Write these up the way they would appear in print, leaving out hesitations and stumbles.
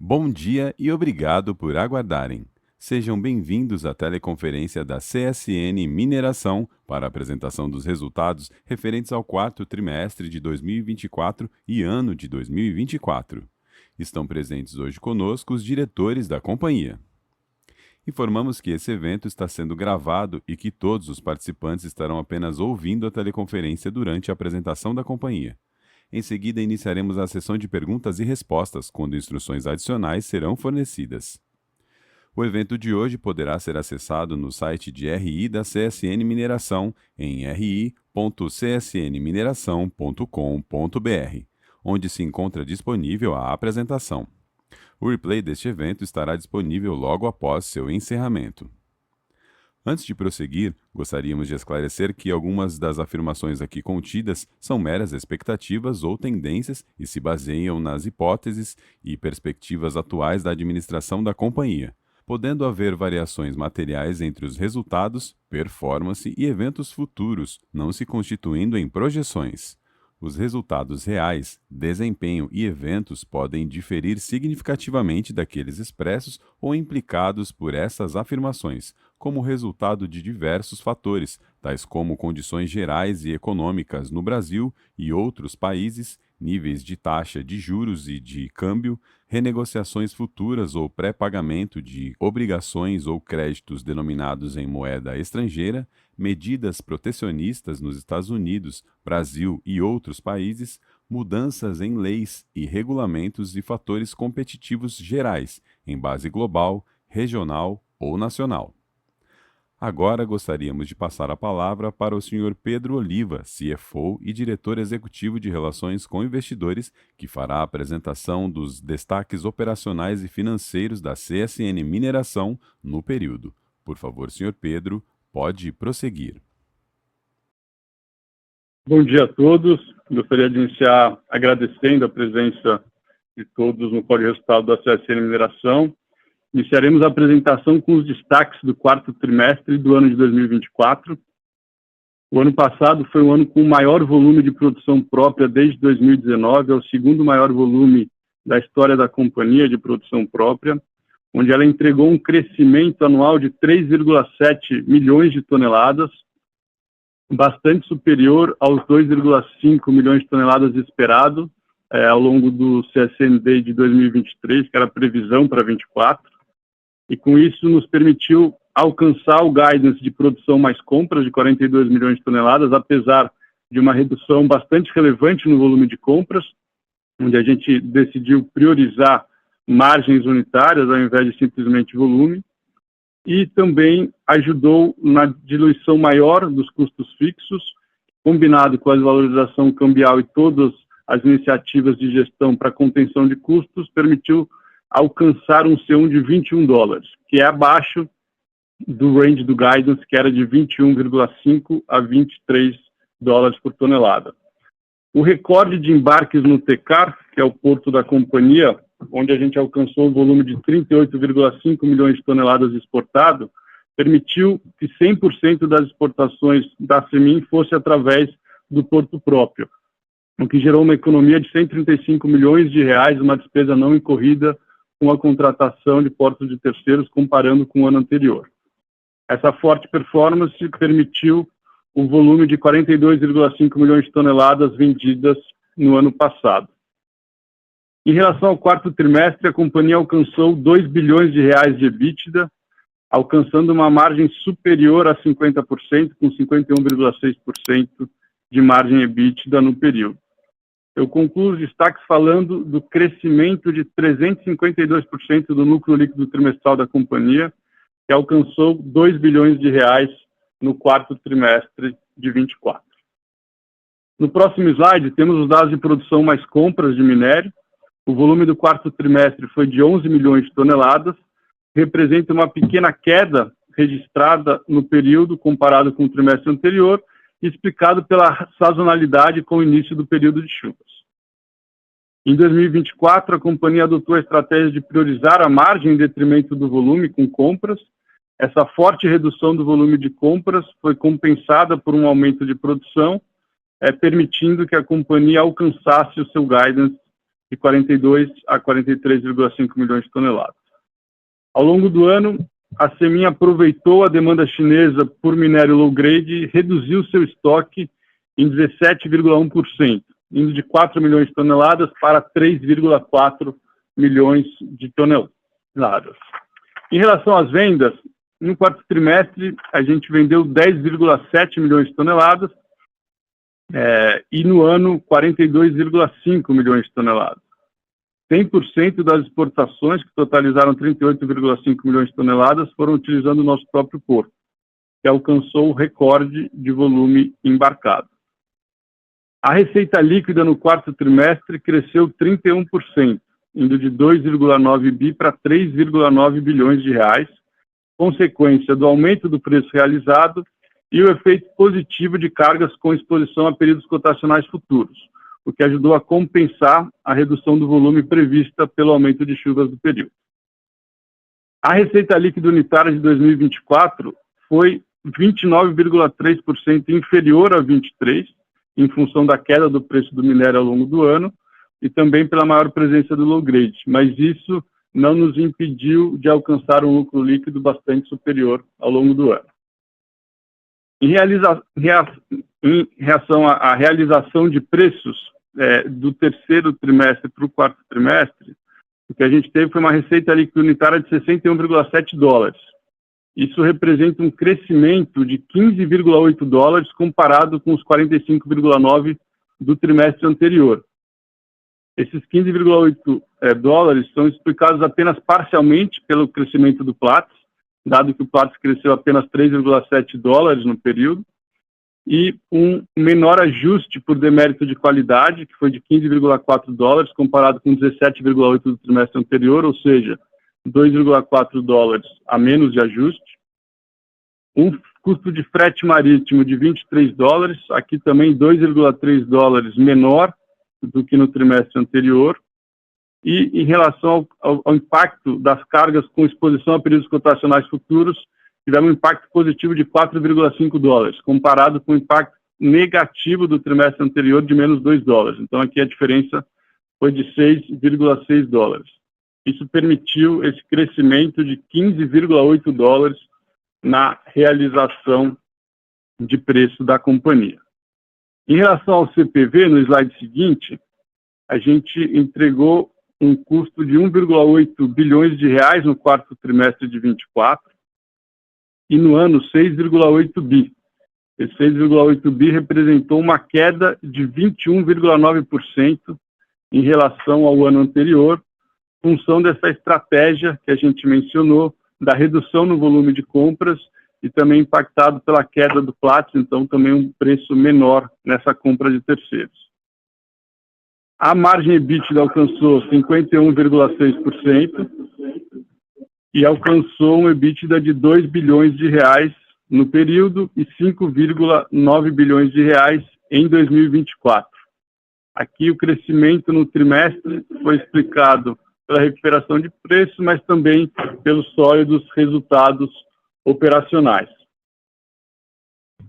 Bom dia e obrigado por aguardarem. Sejam bem-vindos à teleconferência da CSN Mineração para a apresentação dos resultados referentes ao quarto trimestre de 2024 e ano de 2024. Estão presentes hoje conosco os diretores da companhia. Informamos que esse evento está sendo gravado e que todos os participantes estarão apenas ouvindo a teleconferência durante a apresentação da companhia. Em seguida, iniciaremos a sessão de perguntas e respostas, quando instruções adicionais serão fornecidas. O evento de hoje poderá ser acessado no site de RI da CSN Mineração em ri.csnmineração.com.br, onde se encontra disponível a apresentação. O replay deste evento estará disponível logo após seu encerramento. Antes de prosseguir, gostaríamos de esclarecer que algumas das afirmações aqui contidas são meras expectativas ou tendências e se baseiam nas hipóteses e perspectivas atuais da administração da companhia, podendo haver variações materiais entre os resultados, performance e eventos futuros, não se constituindo em projeções. Os resultados reais, desempenho e eventos podem diferir significativamente daqueles expressos ou implicados por essas afirmações, como resultado de diversos fatores, tais como condições gerais e econômicas no Brasil e outros países, níveis de taxa de juros e de câmbio, renegociações futuras ou pré-pagamento de obrigações ou créditos denominados em moeda estrangeira, medidas protecionistas nos Estados Unidos, Brasil e outros países, mudanças em leis e regulamentos e fatores competitivos gerais, em base global, regional ou nacional. Agora gostaríamos de passar a palavra para o Sr. Pedro Oliva, CFO e diretor executivo de Relações com Investidores, que fará a apresentação dos destaques operacionais e financeiros da CSN Mineração no período. Por favor, Sr. Pedro, pode prosseguir. Bom dia a todos. Gostaria de iniciar agradecendo a presença de todos no call de resultado da CSN Mineração. Iniciaremos a apresentação com os destaques do quarto trimestre do ano de 2024. O ano passado foi um ano com o maior volume de produção própria desde 2019, é o segundo maior volume da história da companhia de produção própria, onde ela entregou um crescimento anual de 3,7 milhões de toneladas, bastante superior aos 2,5 milhões de toneladas esperado ao longo do CSN Day de 2023, que era a previsão para 2024. E com isso nos permitiu alcançar o guidance de produção mais compras de 42 milhões de toneladas, apesar de uma redução bastante relevante no volume de compras, onde a gente decidiu priorizar margens unitárias ao invés de simplesmente volume, e também ajudou na diluição maior dos custos fixos, combinado com a desvalorização cambial e todas as iniciativas de gestão para contenção de custos, permitiu alcançar um C1 de $21, que é abaixo do range do guidance, que era de 21,5 a $23 por tonelada. O recorde de embarques no Tecar, que é o porto da companhia, onde a gente alcançou um volume de 38,5 milhões de toneladas exportado, permitiu que 100% das exportações da CEMIN fosse através do porto próprio, o que gerou uma economia de 135 milhões de reais, uma despesa não incorrida com a contratação de portos de terceiros, comparando com o ano anterior. Essa forte performance permitiu o volume de 42,5 milhões de toneladas vendidas no ano passado. Em relação ao quarto trimestre, a companhia alcançou 2 bilhões de reais de EBITDA, alcançando uma margem superior a 50%, com 51,6% de margem EBITDA no período. Eu concluo os destaques falando do crescimento de 352% do lucro líquido trimestral da companhia, que alcançou 2 bilhões de reais no quarto trimestre de 24. No próximo slide, temos os dados de produção mais compras de minério. O volume do quarto trimestre foi de 11 milhões de toneladas, representa uma pequena queda registrada no período comparado com o trimestre anterior, explicado pela sazonalidade com o início do período de chuvas. Em 2024, a companhia adotou a estratégia de priorizar a margem em detrimento do volume com compras. Essa forte redução do volume de compras foi compensada por um aumento de produção, permitindo que a companhia alcançasse o seu guidance de 42 a 43,5 milhões de toneladas. Ao longo do ano, a Semin aproveitou a demanda chinesa por minério low grade e reduziu seu estoque em 17,1%, indo de 4 milhões de toneladas para 3,4 milhões de toneladas. Em relação às vendas, no quarto trimestre, a gente vendeu 10,7 milhões de toneladas e no ano, 42,5 milhões de toneladas. 100% das exportações, que totalizaram 38,5 milhões de toneladas, foram utilizando o nosso próprio porto, que alcançou o recorde de volume embarcado. A receita líquida no quarto trimestre cresceu 31%, indo de 2,9 bi para 3,9 bilhões de reais, consequência do aumento do preço realizado e o efeito positivo de cargas com exposição a períodos cotacionais futuros, o que ajudou a compensar a redução do volume prevista pelo aumento de chuvas do período. A receita líquida unitária de 2024 foi 29,3% inferior a 23%, em função da queda do preço do minério ao longo do ano e também pela maior presença do low grade, mas isso não nos impediu de alcançar um lucro líquido bastante superior ao longo do ano. Em reação à realização de preços do terceiro trimestre para o quarto trimestre, o que a gente teve foi uma receita líquida unitária de $61,7. Isso representa um crescimento de $15,8 comparado com os 45,9 do trimestre anterior. Esses $15,8 são explicados apenas parcialmente pelo crescimento do Platts, dado que o Platts cresceu apenas $3,7 no período, e um menor ajuste por demérito de qualidade, que foi de $15,4 comparado com 17,8 do trimestre anterior, ou seja, $2,4 a menos de ajuste. Um custo de frete marítimo de $23, aqui também $2,3 menor do que no trimestre anterior. E em relação ao impacto das cargas com exposição a períodos cotacionais futuros, tivemos um impacto positivo de $4,5, comparado com o impacto negativo do trimestre anterior de menos $2. Então aqui a diferença foi de $6,6. Isso permitiu esse crescimento de $15,8 na realização de preço da companhia. Em relação ao CPV, no slide seguinte, a gente entregou um custo de 1,8 bilhões de reais no quarto trimestre de 24 e no ano 6,8 bi. Esse 6,8 bi representou uma queda de 21,9% em relação ao ano anterior, função dessa estratégia que a gente mencionou, da redução no volume de compras e também impactado pela queda do Platts, então também um preço menor nessa compra de terceiros. A margem EBITDA alcançou 51,6% e alcançou um EBITDA de 2 bilhões de reais no período e 5,9 bilhões de reais em 2024. Aqui o crescimento no trimestre foi explicado pela recuperação de preço, mas também pelos sólidos resultados operacionais.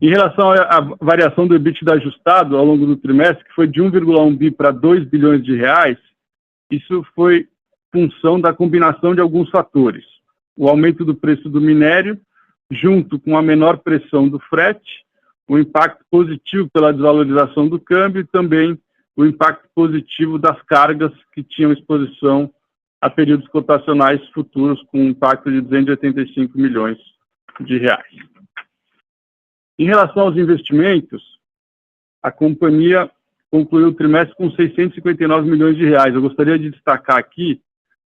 Em relação à variação do EBITDA ajustado ao longo do trimestre, que foi de 1,1 bi para 2 bilhões de reais, isso foi função da combinação de alguns fatores. O aumento do preço do minério, junto com a menor pressão do frete, o impacto positivo pela desvalorização do câmbio e também o impacto positivo das cargas que tinham exposição a períodos cotacionais futuros com um impacto de 285 milhões de reais. Em relação aos investimentos, a companhia concluiu o trimestre com 659 milhões de reais. Eu gostaria de destacar aqui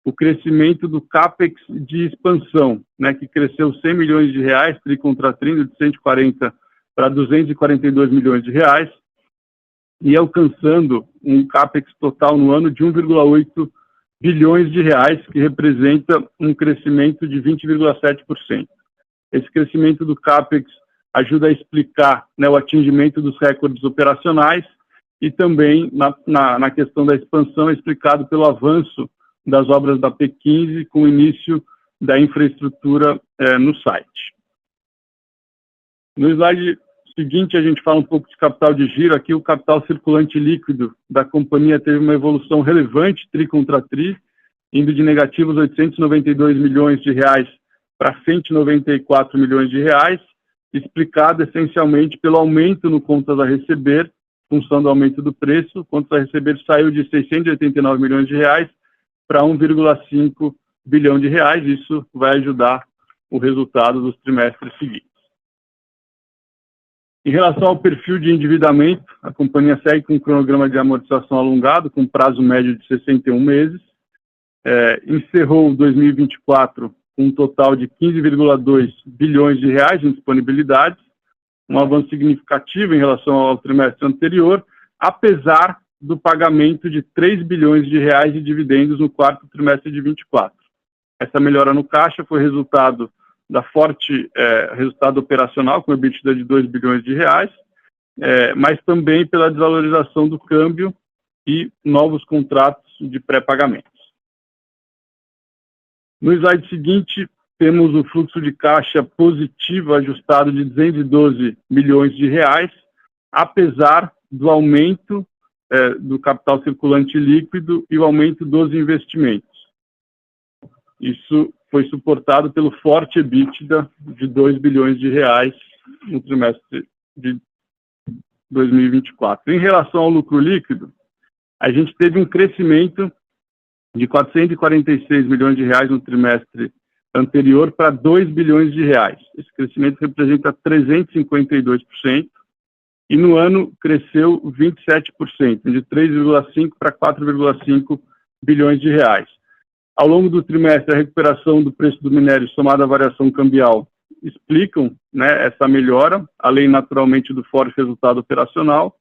o crescimento do CAPEX de expansão, que cresceu 100 milhões de reais, tri contra tri, de 140 para 242 milhões de reais, e alcançando um CAPEX total no ano de 1,8 bilhões de reais, que representa um crescimento de 20,7%. Esse crescimento do CAPEX ajuda a explicar o atingimento dos recordes operacionais e também na questão da expansão é explicado pelo avanço das obras da P15 com o início da infraestrutura no site. No slide seguinte, a gente fala um pouco de capital de giro. Aqui, o capital circulante líquido da companhia teve uma evolução relevante tri contra tri, indo de negativos 892 milhões de reais para 194 milhões de reais, explicado essencialmente pelo aumento no contas a receber, função do aumento do preço. Contas a receber saiu de 689 milhões de reais para 1,5 bilhão de reais. Isso vai ajudar o resultado dos trimestres seguintes. Em relação ao perfil de endividamento, a companhia segue com um cronograma de amortização alongado, com prazo médio de 61 meses. Encerrou 2024 com um total de 15,2 bilhões de reais em disponibilidades, um avanço significativo em relação ao trimestre anterior, apesar do pagamento de 3 bilhões de reais de dividendos no quarto trimestre de 24. Essa melhora no caixa foi resultado da forte resultado operacional, com EBITDA de 2 bilhões de reais, mas também pela desvalorização do câmbio e novos contratos de pré-pagamentos. No slide seguinte, temos o fluxo de caixa positivo ajustado de 212 milhões de reais, apesar do aumento do capital circulante líquido e o aumento dos investimentos. Isso foi suportado pelo forte EBITDA de 2 bilhões de reais no trimestre de 2024. Em relação ao lucro líquido, a gente teve um crescimento de 446 milhões de reais no trimestre anterior para 2 bilhões de reais. Esse crescimento representa 352%, e no ano cresceu 27%, de 3,5 para 4,5 bilhões de reais. Ao longo do trimestre, a recuperação do preço do minério somada à variação cambial explicam, essa melhora, além naturalmente do forte resultado operacional,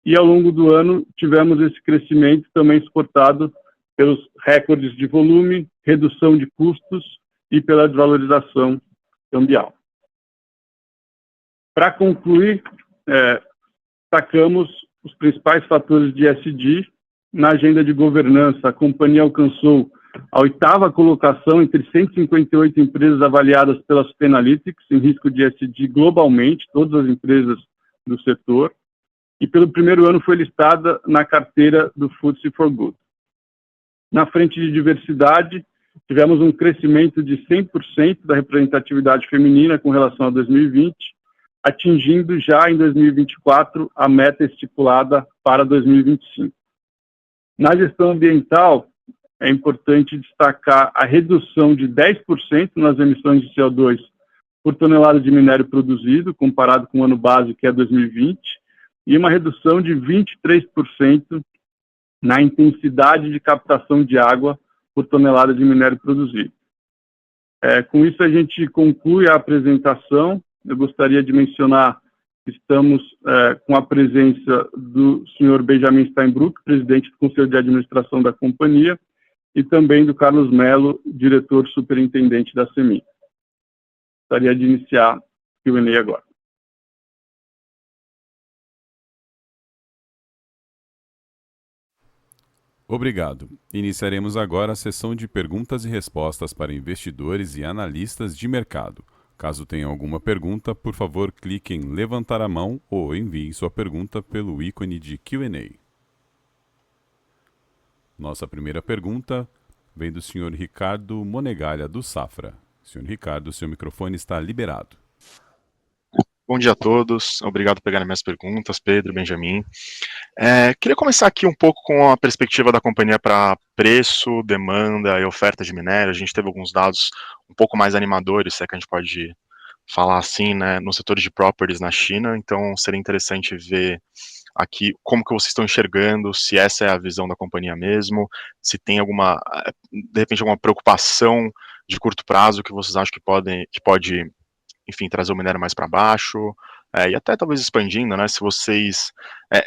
e ao longo do ano tivemos esse crescimento também suportado pelos recordes de volume, redução de custos e pela desvalorização cambial. Para concluir, destacamos os principais fatores de ESG. Na agenda de governança, a companhia alcançou a 8ª colocação entre 158 empresas avaliadas pela Sustainalytics em risco de ESG globalmente, todas as empresas do setor, e pelo primeiro ano foi listada na carteira do FTSE4Good. Na frente de diversidade, tivemos um crescimento de 100% da representatividade feminina com relação a 2020, atingindo já em 2024 a meta estipulada para 2025. Na gestão ambiental, é importante destacar a redução de 10% nas emissões de CO2 por tonelada de minério produzido, comparado com o ano base, que é 2020, e uma redução de 23% na intensidade de captação de água por tonelada de minério produzido. Com isso, a gente conclui a apresentação. Eu gostaria de mencionar que estamos com a presença do senhor Benjamin Steinbrück, presidente do Conselho de Administração da companhia, e também do Carlos Melo, diretor superintendente da CEMIG. Gostaria de iniciar o Q&A agora. Obrigado. Iniciaremos agora a sessão de perguntas e respostas para investidores e analistas de mercado. Caso tenha alguma pergunta, por favor, clique em levantar a mão ou envie sua pergunta pelo ícone de Q&A. Nossa primeira pergunta vem do senhor Ricardo Monegalha, do Safra. Senhor Ricardo, seu microfone está liberado. Bom dia a todos, obrigado por pegarem minhas perguntas, Pedro, Benjamin. Queria começar aqui um pouco com a perspectiva da companhia para preço, demanda e oferta de minério. A gente teve alguns dados um pouco mais animadores, se é que a gente pode falar assim, no setor de properties na China, então seria interessante ver aqui como que vocês estão enxergando, se essa é a visão da companhia mesmo, se tem alguma, de repente, alguma preocupação de curto prazo que vocês acham que pode, enfim, trazer o minério mais para baixo, e até talvez expandindo, se vocês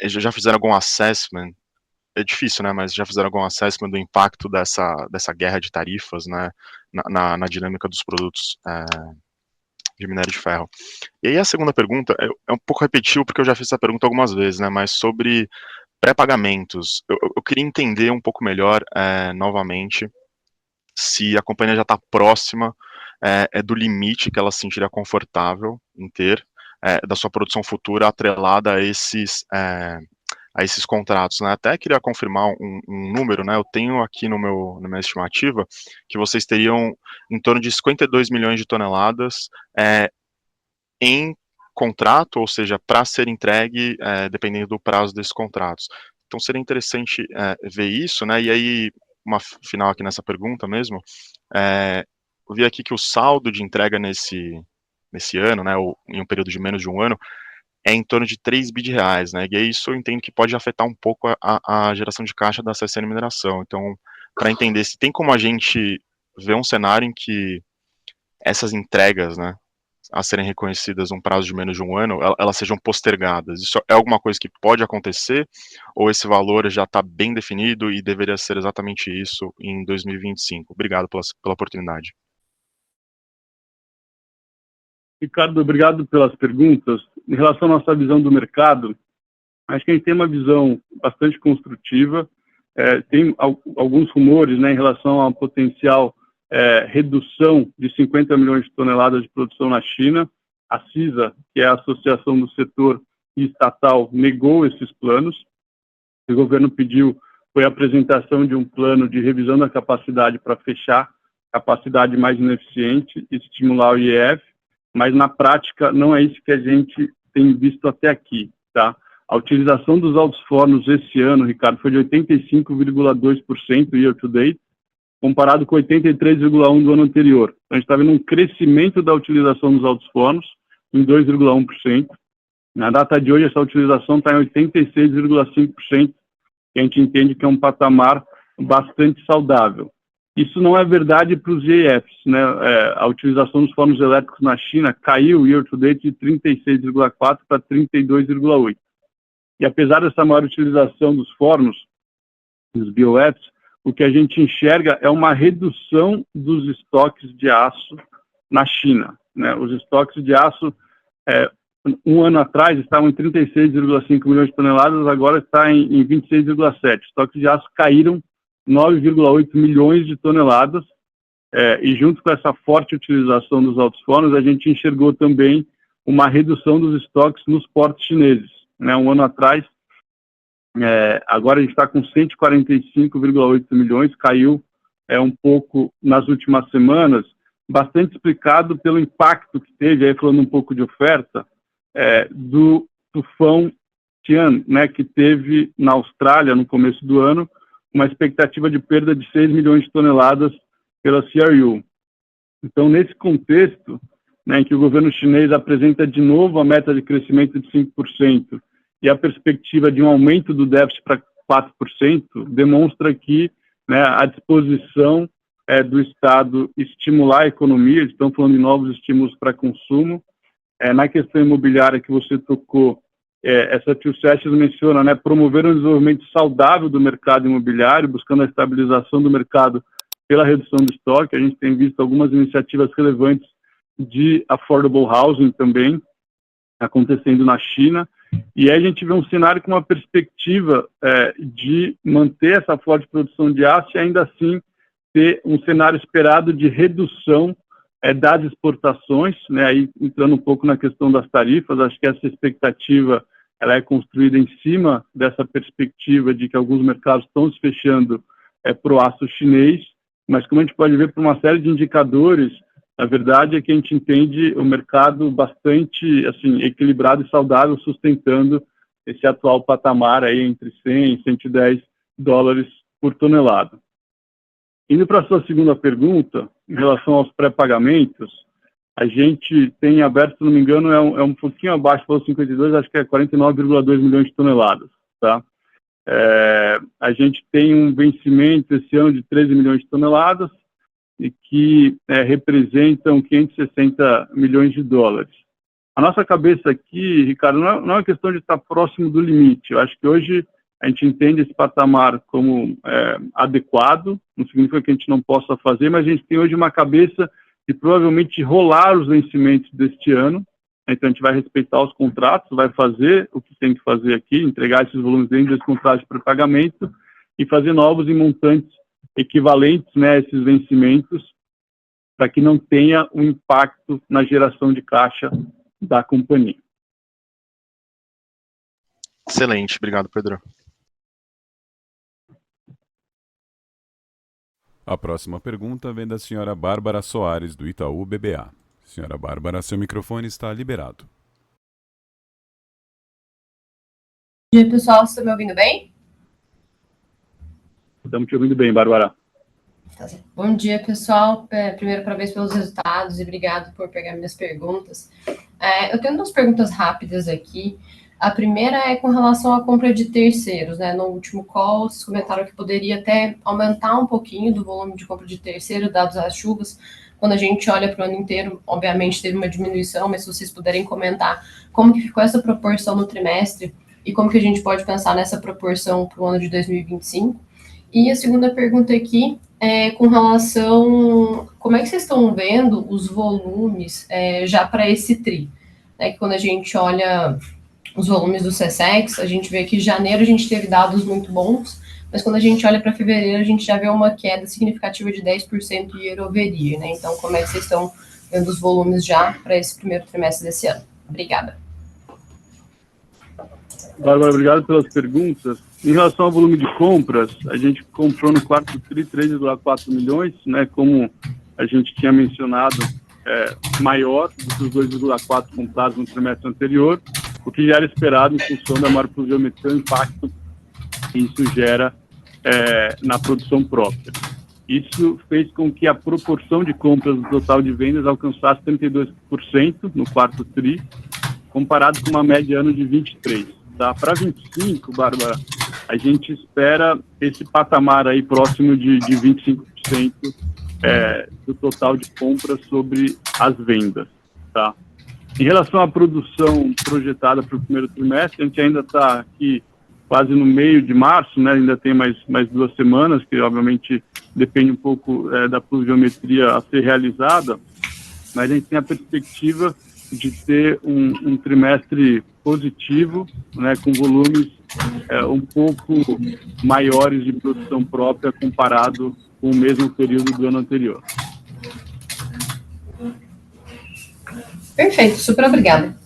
já fizeram algum assessment, é difícil, mas já fizeram algum assessment do impacto dessa guerra de tarifas, na dinâmica dos produtos de minério de ferro. E aí a segunda pergunta é um pouco repetitivo, porque eu já fiz essa pergunta algumas vezes, mas sobre pré-pagamentos. Eu queria entender um pouco melhor, novamente, se a companhia já está próxima do limite que ela se sentiria confortável em ter, da sua produção futura atrelada a esses contratos, né? Até queria confirmar um número, né? Eu tenho aqui na minha estimativa que vocês teriam em torno de 52 milhões de toneladas em contrato, ou seja, para ser entregue, dependendo do prazo desses contratos. Então seria interessante ver isso, né? E aí, uma final aqui nessa pergunta mesmo, eu vi aqui que o saldo de entrega nesse ano, né, ou em um período de menos de um ano, é em torno de 3 bi de reais, né? E aí isso eu entendo que pode afetar um pouco a geração de caixa da CSN Mineração. Então, para entender se tem como a gente ver um cenário em que essas entregas, né, a serem reconhecidas num prazo de menos de um ano, elas sejam postergadas. Isso é alguma coisa que pode acontecer, ou esse valor já está bem definido e deveria ser exatamente isso em 2025? Obrigado pela oportunidade. Ricardo, obrigado pelas perguntas. Em relação à nossa visão do mercado, acho que a gente tem uma visão bastante construtiva. Tem alguns rumores, né, em relação a uma potencial redução de 50 milhões de toneladas de produção na China. A CISA, que é a Associação do Setor Estatal, negou esses planos. O governo pediu foi a apresentação de um plano de revisão da capacidade para fechar capacidade mais ineficiente e estimular o IEF, mas na prática não é isso que a gente tem visto até aqui, tá? A utilização dos altos fornos esse ano, Ricardo, foi de 85,2% year to date, comparado com 83,1% do ano anterior. Então, a gente está vendo um crescimento da utilização dos altos fornos em 2,1%. Na data de hoje, essa utilização está em 86,5%, que a gente entende que é um patamar bastante saudável. Isso não é verdade para os GEFs, né? A utilização dos fornos elétricos na China caiu year to date de 36,4% para 32,8%. E apesar dessa maior utilização dos fornos, dos BOFs, o que a gente enxerga é uma redução dos estoques de aço na China, né? Os estoques de aço, um ano atrás, estavam em 36,5 milhões de toneladas, agora está em 26,7. Estoques de aço caíram 9,8 milhões de toneladas, e junto com essa forte utilização dos altos fornos, a gente enxergou também uma redução dos estoques nos portos chineses, né? Um ano atrás, agora a gente está com 145,8 milhões, caiu um pouco nas últimas semanas, bastante explicado pelo impacto que teve, aí falando um pouco de oferta, do tufão Tian, né, que teve na Austrália no começo do ano, uma expectativa de perda de 6 milhões de toneladas pela CRU. Então, nesse contexto, né, em que o governo chinês apresenta de novo a meta de crescimento de 5% e a perspectiva de um aumento do déficit para 4%, demonstra que, né, a disposição do Estado estimular a economia, eles estão falando de novos estímulos para consumo. Na questão imobiliária que você tocou, essa Two Sessions menciona, né, promover um desenvolvimento saudável do mercado imobiliário, buscando a estabilização do mercado pela redução do estoque. A gente tem visto algumas iniciativas relevantes de affordable housing também acontecendo na China, e aí a gente vê um cenário com uma perspectiva de manter essa forte produção de aço e ainda assim ter um cenário esperado de redução das exportações, né, aí entrando um pouco na questão das tarifas. Acho que essa expectativa ela é construída em cima dessa perspectiva de que alguns mercados estão se fechando para o aço chinês, mas como a gente pode ver por uma série de indicadores, a verdade é que a gente entende o mercado bastante assim, equilibrado e saudável, sustentando esse atual patamar aí entre 100 e 110 dólares por tonelada. Indo para a sua segunda pergunta, em relação aos pré-pagamentos, a gente tem aberto, se não me engano, é um pouquinho abaixo do 52, acho que é 49,2 milhões de toneladas, tá? A gente tem um vencimento esse ano de 13 milhões de toneladas e que representam 560 milhões de dólares. A nossa cabeça aqui, Ricardo, não é uma questão de estar próximo do limite. Eu acho que hoje a gente entende esse patamar como adequado, não significa que a gente não possa fazer, mas a gente tem hoje uma cabeça de provavelmente rolar os vencimentos deste ano. Então a gente vai respeitar os contratos, vai fazer o que tem que fazer aqui, entregar esses volumes dentro desse contrato de pré-pagamento e fazer novos em montantes equivalentes, né, a esses vencimentos, para que não tenha um impacto na geração de caixa da companhia. Excelente, obrigado, Pedro. A próxima pergunta vem da senhora Bárbara Soares, do Itaú BBA. Senhora Bárbara, seu microfone está liberado. Bom dia, pessoal. Vocês estão me ouvindo bem? Estamos te ouvindo bem, Bárbara. Tá certo. Bom dia, pessoal. Primeiro, parabéns pelos resultados e obrigado por pegar minhas perguntas. Eu tenho duas perguntas rápidas aqui. A primeira é com relação à compra de terceiros, né? No último call, vocês comentaram que poderia até aumentar um pouquinho do volume de compra de terceiro, dados as chuvas. Quando a gente olha para o ano inteiro, obviamente teve uma diminuição, mas se vocês puderem comentar como que ficou essa proporção no trimestre e como que a gente pode pensar nessa proporção para o ano de 2025. E a segunda pergunta aqui é com relação, como é que vocês estão vendo os volumes já para esse TRI? Que quando a gente olha os volumes do SESEX, a gente vê que em janeiro a gente teve dados muito bons, mas quando a gente olha para fevereiro, a gente já vê uma queda significativa de 10% year over year, né? Então, como é que vocês estão vendo os volumes já para esse primeiro trimestre desse ano? Obrigada. Bárbara, obrigado pelas perguntas. Em relação ao volume de compras, a gente comprou no quarto TRI 3,4 milhões, né? Como a gente tinha mencionado, maior do que os 2,4 comprados no trimestre anterior, o que já era esperado em função da maior pluviometria e o impacto que isso gera na produção própria. Isso fez com que a proporção de compras do total de vendas alcançasse 32% no quarto TRI, comparado com uma média ano de 23%. Tá? Para 25%, Bárbara, a gente espera esse patamar aí próximo de 25% do total de compras sobre as vendas. Tá? Em relação à produção projetada para o primeiro trimestre, a gente ainda está aqui quase no meio de março, né? Ainda tem mais 2 semanas, que obviamente depende um pouco da pluviometria a ser realizada, mas a gente tem a perspectiva de ter um trimestre positivo, né, com volumes um pouco maiores de produção própria comparado com o mesmo período do ano anterior. Perfeito, super obrigada.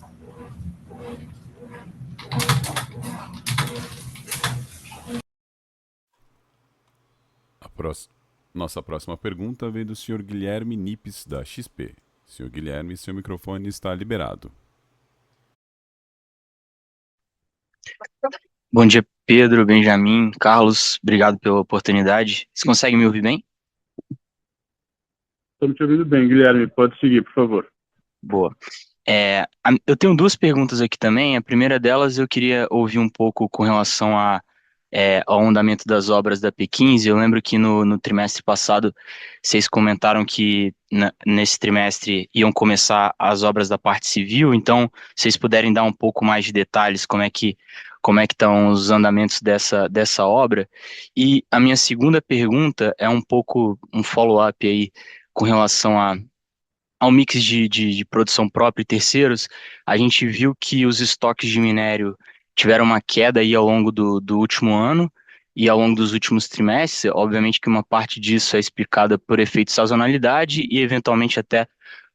Nossa próxima pergunta vem do senhor Guilherme Nippes, da XP. Senhor Guilherme, seu microfone está liberado. Bom dia, Pedro, Benjamin, Carlos, obrigado pela oportunidade. Vocês conseguem me ouvir bem? Estamos te ouvindo bem, Guilherme, pode seguir, por favor. Boa. Eu tenho duas perguntas aqui também. A primeira delas eu queria ouvir um pouco com relação ao andamento das obras da P15. Eu lembro que no trimestre passado vocês comentaram que nesse trimestre iam começar as obras da parte civil, então vocês puderem dar um pouco mais de detalhes como é que estão os andamentos dessa obra. E a minha segunda pergunta é um pouco um follow-up aí com relação ao mix de produção própria e terceiros. A gente viu que os estoques de minério tiveram uma queda aí ao longo do último ano e ao longo dos últimos trimestres. Obviamente que uma parte disso é explicada por efeito de sazonalidade e eventualmente até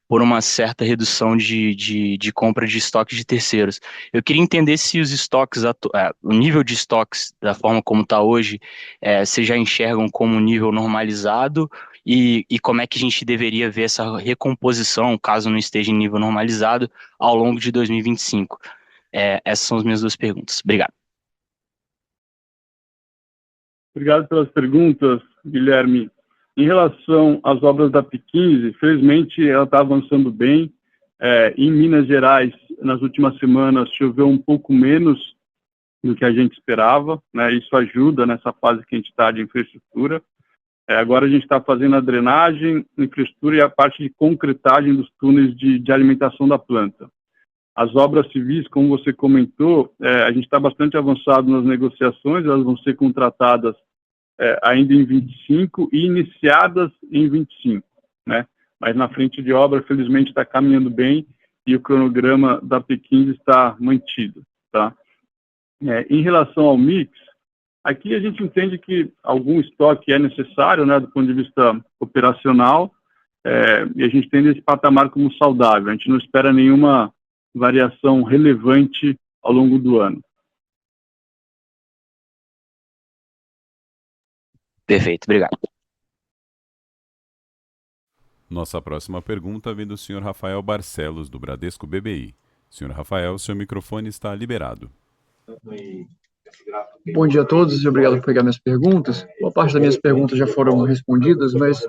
por uma certa redução de compra de estoques de terceiros. Eu queria entender se os estoques, o nível de estoques da forma como está hoje, vocês já enxergam como um nível normalizado e como é que a gente deveria ver essa recomposição, caso não esteja em nível normalizado, ao longo de 2025. Essas são as minhas duas perguntas. Obrigado. Obrigado pelas perguntas, Guilherme. Em relação às obras da P15, felizmente ela está avançando bem. Em Minas Gerais, nas últimas semanas, choveu um pouco menos do que a gente esperava, né? Isso ajuda nessa fase que a gente está de infraestrutura. Agora a gente está fazendo a drenagem, infraestrutura e a parte de concretagem dos túneis de alimentação da planta. As obras civis, como você comentou, a gente está bastante avançado nas negociações, elas vão ser contratadas ainda em 25 e iniciadas em 25, né? Mas na frente de obra, felizmente, está caminhando bem e o cronograma da P15 está mantido, tá? Em relação ao mix, aqui a gente entende que algum estoque é necessário, né, do ponto de vista operacional, e a gente tem esse patamar como saudável. A gente não espera nenhuma variação relevante ao longo do ano. Perfeito, obrigado. Nossa próxima pergunta vem do senhor Rafael Barcelos, do Bradesco BBI. Senhor Rafael, seu microfone está liberado. Bom dia a todos e obrigado por pegar minhas perguntas. Boa parte das minhas perguntas já foram respondidas, mas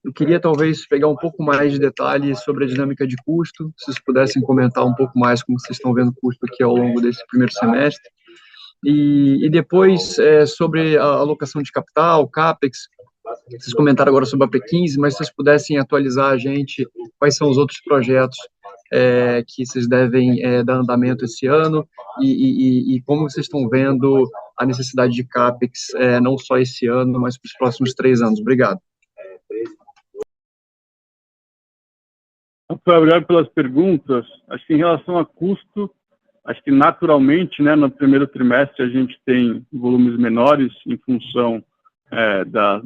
eu queria talvez pegar um pouco mais de detalhes sobre a dinâmica de custo, se vocês pudessem comentar um pouco mais como vocês estão vendo o custo aqui ao longo desse primeiro semestre. E depois, sobre a alocação de capital, CAPEX, vocês comentaram agora sobre a P15, mas se vocês pudessem atualizar a gente, quais são os outros projetos que vocês devem dar andamento esse ano e como vocês estão vendo a necessidade de CAPEX, não só esse ano, mas para os próximos 3 anos. Obrigado. Rafael, obrigado pelas perguntas. Acho que em relação a custo, acho que naturalmente, né, no primeiro trimestre a gente tem volumes menores em função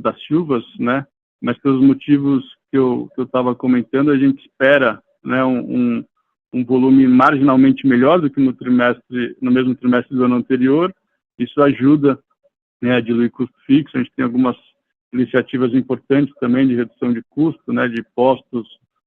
das chuvas, né, mas pelos motivos que eu estava comentando, a gente espera, né, um volume marginalmente melhor do que no mesmo trimestre do ano anterior. Isso ajuda, né, a diluir custo fixo. A gente tem algumas iniciativas importantes também de redução de custo, né, de postos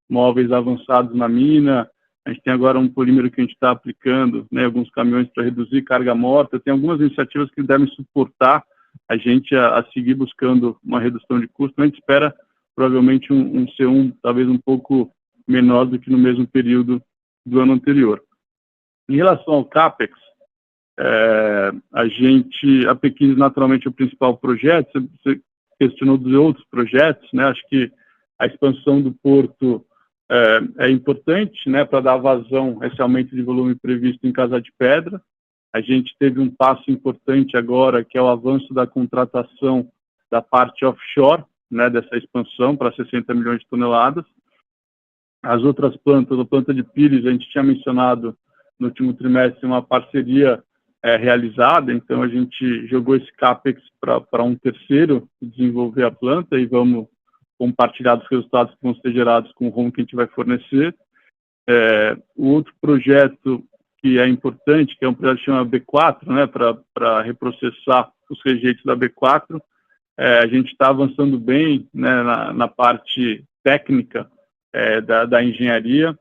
móveis avançados na mina. A gente tem agora um polímero que a gente está aplicando, né, alguns caminhões para reduzir carga morta. Tem algumas iniciativas que devem suportar a gente a seguir buscando uma redução de custo. A gente espera provavelmente um C1 talvez um pouco menor do que no mesmo período do ano anterior. Em relação ao CAPEX, a P15 naturalmente é o principal projeto. Você questionou dos outros projetos, né? Acho que a expansão do porto é importante, né, para dar vazão a esse aumento de volume previsto em Casa de Pedra. A gente teve um passo importante agora, que é o avanço da contratação da parte offshore, né, dessa expansão para 60 milhões de toneladas. As outras plantas, a planta de Pires, a gente tinha mencionado no último trimestre uma parceria realizada, então a gente jogou esse CAPEX para um terceiro desenvolver a planta e vamos compartilhar dos resultados que vão ser gerados com o ROM que a gente vai fornecer. O outro projeto que é importante, que é um projeto que chama B4, né, para reprocessar os rejeitos da B4, a gente está avançando bem, né, na parte técnica da engenharia.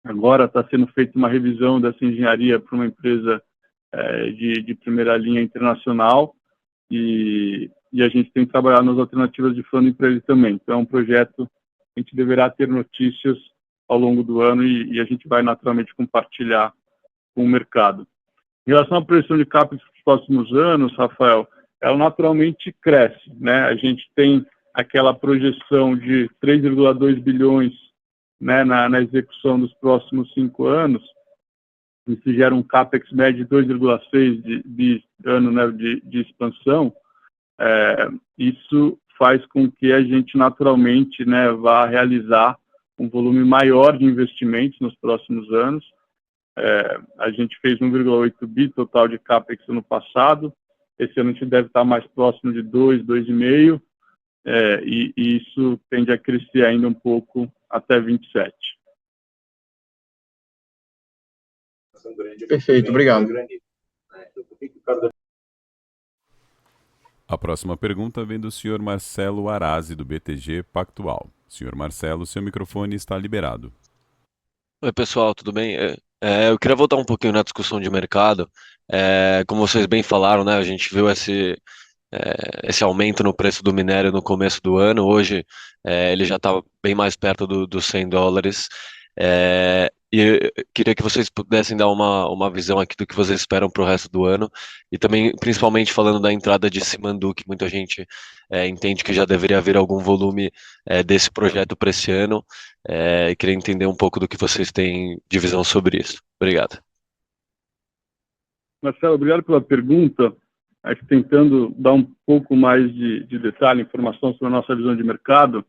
Agora está sendo feita uma revisão dessa engenharia para uma empresa de primeira linha internacional e a gente tem trabalhado nas alternativas de funding para ele também. Então é um projeto que a gente deverá ter notícias ao longo do ano e a gente vai naturalmente compartilhar com o mercado. Em relação à projeção de CAPEX para os próximos anos, Rafael, ela naturalmente cresce, né? A gente tem aquela projeção de 3,2 bilhões, né, na execução dos próximos 5 anos. Isso gera um CAPEX médio de 2,6 de ano, né, de expansão. Isso faz com que a gente naturalmente, né, vá realizar um volume maior de investimentos nos próximos anos. A gente fez 1,8 bi total de CAPEX ano passado. Esse ano a gente deve estar mais próximo de 2,5, e isso tende a crescer ainda um pouco até 27. Perfeito, obrigado. A próxima pergunta vem do senhor Marcelo Arazi, do BTG Pactual. Senhor Marcelo, seu microfone está liberado. Oi, pessoal, tudo bem? Eu queria voltar um pouquinho na discussão de mercado. Como vocês bem falaram, né, a gente viu esse aumento no preço do minério no começo do ano. Hoje, ele já está bem mais perto dos $100. E eu queria que vocês pudessem dar uma visão aqui do que vocês esperam para o resto do ano. E também, principalmente, falando da entrada de Simandou, que muita gente entende que já deveria haver algum volume desse projeto para esse ano. E queria entender um pouco do que vocês têm de visão sobre isso. Obrigado. Marcelo, obrigado pela pergunta. Acho que tentando dar um pouco mais de detalhe, informação sobre a nossa visão de mercado,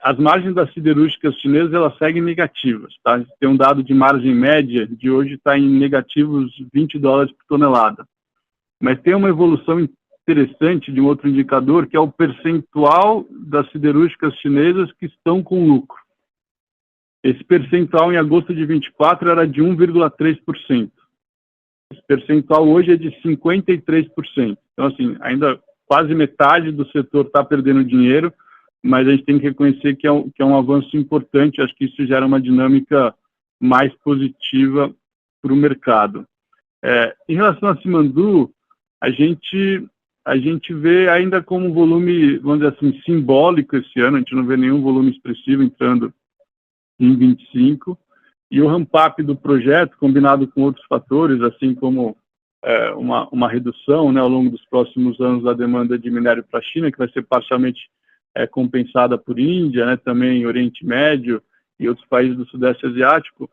as margens das siderúrgicas chinesas, elas seguem negativas, tá? A gente tem um dado de margem média de hoje está em negativos $20 por tonelada. Mas tem uma evolução interessante de um outro indicador, que é o percentual das siderúrgicas chinesas que estão com lucro. Esse percentual em agosto de 24 era de 1,3%. Esse percentual hoje é de 53%. Então, assim, ainda quase metade do setor está perdendo dinheiro, mas a gente tem que reconhecer que é um avanço importante. Acho que isso gera uma dinâmica mais positiva para o mercado. Em relação a Simandou, a gente vê ainda como um volume, vamos dizer assim, simbólico esse ano. A gente não vê nenhum volume expressivo entrando em 25, e o ramp-up do projeto, combinado com outros fatores, assim como uma redução, né, ao longo dos próximos anos da demanda de minério para a China, que vai ser parcialmente compensada por Índia, né, também Oriente Médio e outros países do Sudeste Asiático,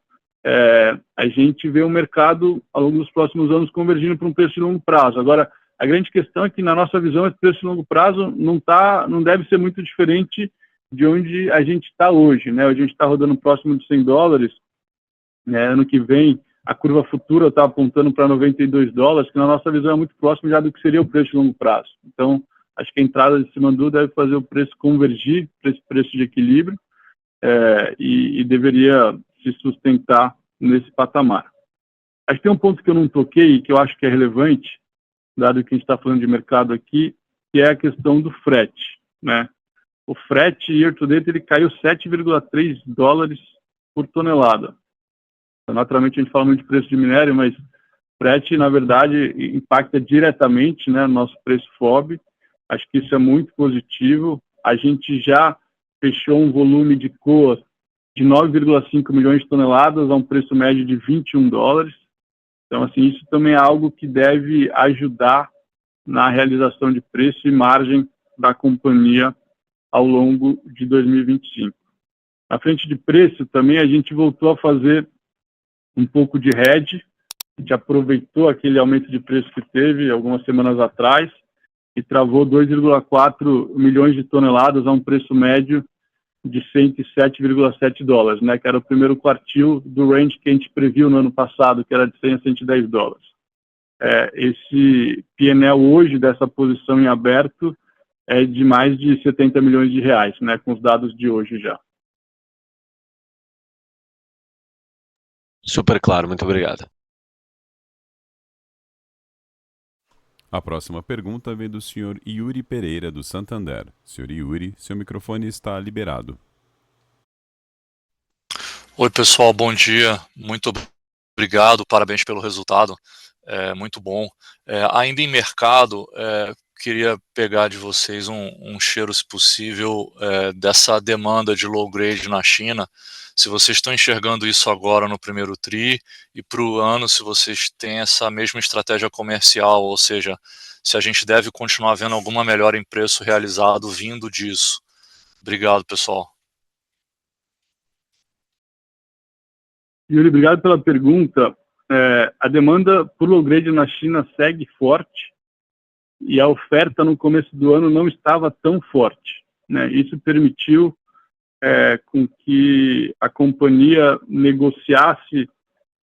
a gente vê o mercado, ao longo dos próximos anos, convergindo para um preço de longo prazo. Agora, a grande questão é que, na nossa visão, esse preço de longo prazo não deve ser muito diferente de onde a gente está hoje, né? Hoje a gente está rodando próximo de $100, né? Ano que vem, a curva futura está apontando para $92, que na nossa visão é muito próximo já do que seria o preço de longo prazo. Então, acho que a entrada de Simandou deve fazer o preço convergir para esse preço de equilíbrio, e deveria se sustentar nesse patamar. Acho que tem um ponto que eu não toquei e que eu acho que é relevante, dado que a gente está falando de mercado aqui, que é a questão do frete, né? O frete year to date ele caiu $7,3 por tonelada. Então, naturalmente a gente fala muito de preço de minério, mas frete, na verdade, impacta diretamente, né, no nosso preço FOB. Acho que isso é muito positivo. A gente já fechou um volume de COA de 9,5 milhões de toneladas a um preço médio de $21. Então, assim, isso também é algo que deve ajudar na realização de preço e margem da companhia ao longo de 2025. Na frente de preço, também a gente voltou a fazer um pouco de hedge. A gente aproveitou aquele aumento de preço que teve algumas semanas atrás e travou 2,4 milhões de toneladas a um preço médio de $107,7, né, que era o primeiro quartil do range que a gente previu no ano passado, que era de $100 a $110. Esse P&L hoje dessa posição em aberto é de mais de 70 milhões de reais, né, com os dados de hoje já. Super claro, muito obrigado. A próxima pergunta vem do senhor Yuri Pereira, do Santander. Senhor Yuri, seu microfone está liberado. Oi, pessoal, bom dia. Muito obrigado, parabéns pelo resultado. Muito bom. Ainda em mercado, queria pegar de vocês um cheiro, se possível, dessa demanda de low grade na China. Se vocês estão enxergando isso agora no primeiro TRI e para o ano, se vocês têm essa mesma estratégia comercial, ou seja, se a gente deve continuar vendo alguma melhora em preço realizado vindo disso. Obrigado, pessoal. Yuri, obrigado pela pergunta. A demanda por low grade na China segue forte e a oferta no começo do ano não estava tão forte, né? Isso permitiu com que a companhia negociasse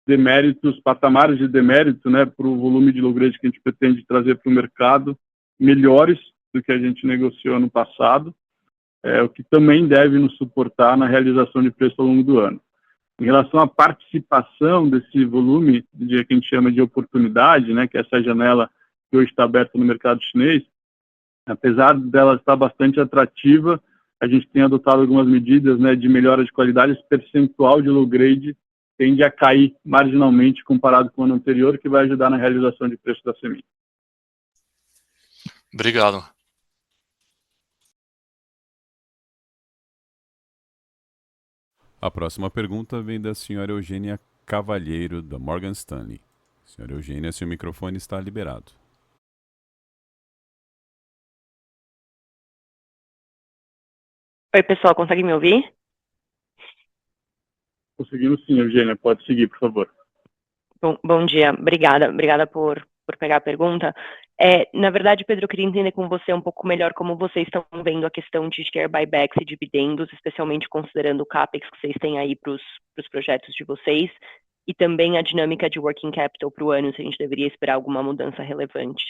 deméritos, patamares de demérito, né, para o volume de low grade que a gente pretende trazer para o mercado, melhores do que a gente negociou ano passado, o que também deve nos suportar na realização de preço ao longo do ano. Em relação à participação desse volume, que a gente chama de oportunidade, né, que é essa janela que hoje está aberta no mercado chinês, apesar dela estar bastante atrativa, a gente tem adotado algumas medidas, né, de melhora de qualidade. Esse percentual de low grade tende a cair marginalmente comparado com o ano anterior, que vai ajudar na realização de preço da semente. Obrigado. A próxima pergunta vem da senhora Eugênia Cavalheiro, da Morgan Stanley. Senhora Eugênia, seu microfone está liberado. Oi, pessoal, consegue me ouvir? Conseguimos sim, Eugênia, pode seguir, por favor. Bom dia, obrigada por pegar a pergunta. Na verdade, Pedro, eu queria entender com você um pouco melhor como vocês estão vendo a questão de share buybacks e dividendos, especialmente considerando o CAPEX que vocês têm aí para os projetos de vocês, e também a dinâmica de working capital para o ano, se a gente deveria esperar alguma mudança relevante.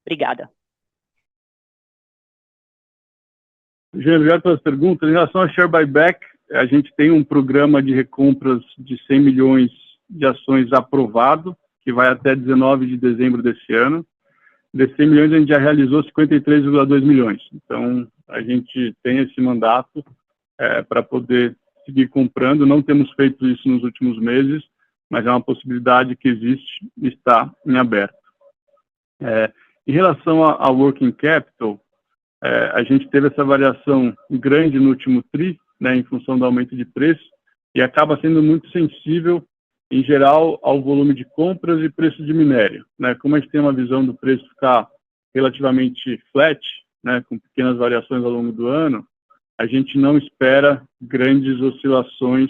Obrigada. Obrigado pelas perguntas. Em relação ao share buyback, a gente tem um programa de recompras de 100 milhões de ações aprovado, que vai até 19 de dezembro desse ano. de 100 milhões a gente já realizou 53,2 milhões. Então, a gente tem esse mandato para poder seguir comprando. Não temos feito isso nos últimos meses, mas é uma possibilidade que existe e está em aberto. Em relação ao working capital, a gente teve essa variação grande no último TRI, né, em função do aumento de preço, e acaba sendo muito sensível, em geral, ao volume de compras e preço de minério, né? Como a gente tem uma visão do preço ficar relativamente flat, né, com pequenas variações ao longo do ano, a gente não espera grandes oscilações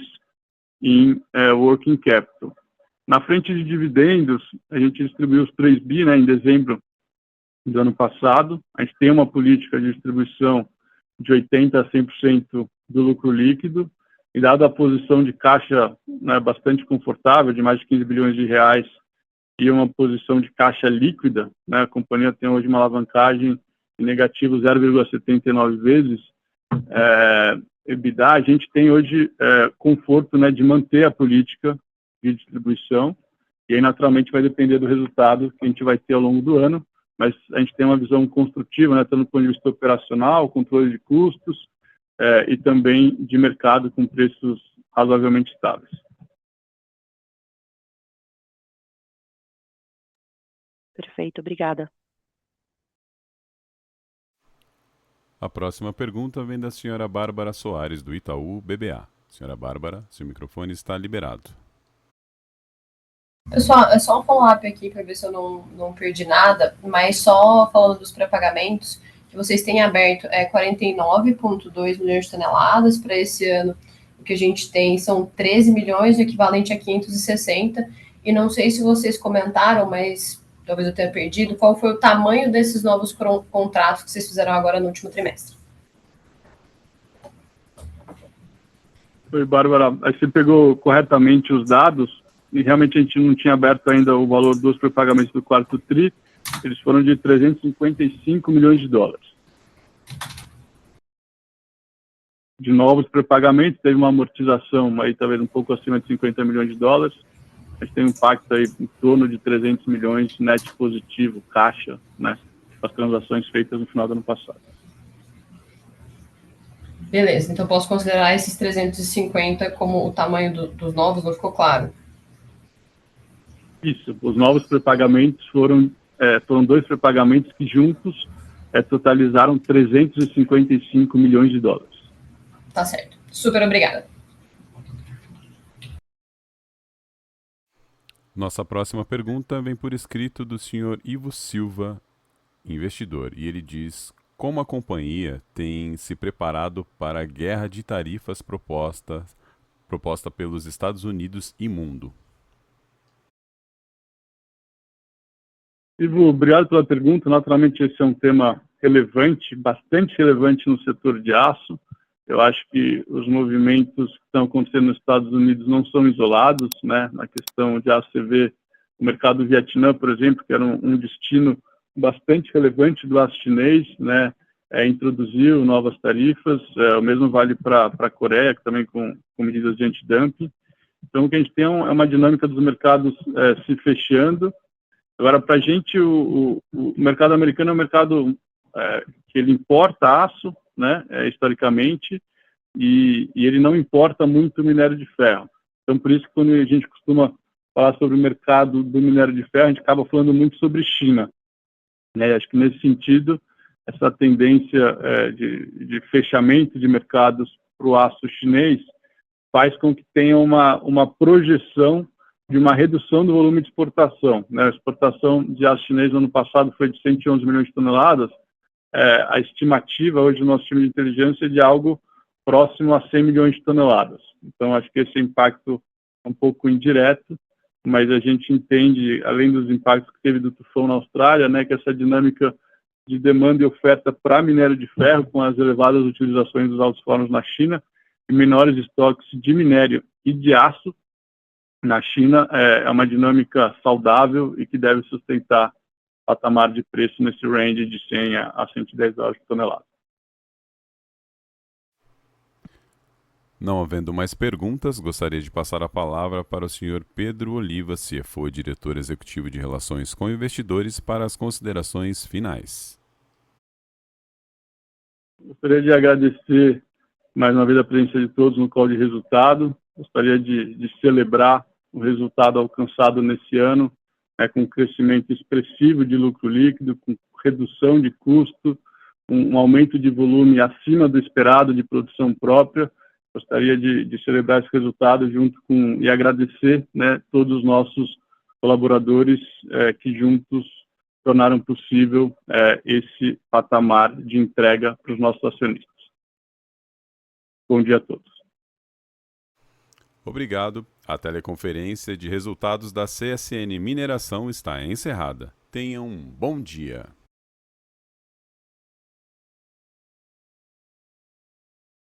em working capital. Na frente de dividendos, a gente distribuiu os 3 bi, né, em dezembro do ano passado. A gente tem uma política de distribuição de 80% a 100% do lucro líquido, e dada a posição de caixa, né, bastante confortável, de mais de 15 bilhões de reais, e uma posição de caixa líquida, né, a companhia tem hoje uma alavancagem negativo 0,79 vezes EBITDA, a gente tem hoje conforto, né, de manter a política de distribuição, e aí naturalmente vai depender do resultado que a gente vai ter ao longo do ano, mas a gente tem uma visão construtiva, né, tanto do ponto de vista operacional, controle de custos, e também de mercado com preços razoavelmente estáveis. Perfeito, obrigada. A próxima pergunta vem da senhora Bárbara Soares, do Itaú BBA. Senhora Bárbara, seu microfone está liberado. Pessoal, é só um follow-up aqui para ver se eu não perdi nada, mas só falando dos pré-pagamentos, que vocês têm aberto 49,2 milhões de toneladas para esse ano. O que a gente tem são 13 milhões, o equivalente a 560, e não sei se vocês comentaram, mas talvez eu tenha perdido, qual foi o tamanho desses novos contratos que vocês fizeram agora no último trimestre? Oi, Bárbara, você pegou corretamente os dados, e realmente a gente não tinha aberto ainda o valor dos pré-pagamentos do quarto TRI, eles foram de 355 milhões de dólares. De novos pré-pagamentos, teve uma amortização aí talvez um pouco acima de 50 milhões de dólares, a gente tem um impacto aí em torno de 300 milhões net positivo, caixa, né, as transações feitas no final do ano passado. Beleza, então posso considerar esses 350 como o tamanho dos novos, não ficou claro? Isso, os novos pré-pagamentos foram 2 pré-pagamentos que juntos totalizaram 355 milhões de dólares. Tá certo. Super obrigada. Nossa próxima pergunta vem por escrito do senhor Ivo Silva, investidor, e ele diz: como a companhia tem se preparado para a guerra de tarifas proposta pelos Estados Unidos e mundo? Ivo, obrigado pela pergunta. Naturalmente, esse é um tema relevante, bastante relevante no setor de aço. Eu acho que os movimentos que estão acontecendo nos Estados Unidos não são isolados, né? Na questão de aço, você vê o mercado do Vietnã, por exemplo, que era um destino bastante relevante do aço chinês, né? Introduziu novas tarifas, o mesmo vale para a Coreia, que também com medidas de antidumping. Então, o que a gente tem é uma dinâmica dos mercados se fechando. Agora, para a gente, o mercado americano é um mercado que ele importa aço, né, historicamente, e ele não importa muito minério de ferro. Então, por isso que quando a gente costuma falar sobre o mercado do minério de ferro, a gente acaba falando muito sobre China. Né? Acho que nesse sentido, essa tendência de fechamento de mercados para o aço chinês faz com que tenha uma projeção de uma redução do volume de exportação. Né? A exportação de aço chinês no ano passado foi de 111 milhões de toneladas. A estimativa hoje do nosso time de inteligência é de algo próximo a 100 milhões de toneladas. Então, acho que esse impacto é um pouco indireto, mas a gente entende, além dos impactos que teve do tufão na Austrália, né, que essa dinâmica de demanda e oferta para minério de ferro, com as elevadas utilizações dos altos fornos na China, e menores estoques de minério e de aço na China, é uma dinâmica saudável e que deve sustentar patamar de preço nesse range de 100 a 110 dólares por tonelada. Não havendo mais perguntas, gostaria de passar a palavra para o senhor Pedro Oliva, CFO, diretor executivo de Relações com Investidores, para as considerações finais. Gostaria de agradecer mais uma vez a presença de todos no call de resultado. Gostaria de celebrar o resultado alcançado nesse ano, com um crescimento expressivo de lucro líquido, com redução de custo, um aumento de volume acima do esperado de produção própria. Gostaria de celebrar esse resultado e agradecer, todos os nossos colaboradores que juntos tornaram possível esse patamar de entrega para os nossos acionistas. Bom dia a todos. Obrigado. A teleconferência de resultados da CSN Mineração está encerrada. Tenham um bom dia.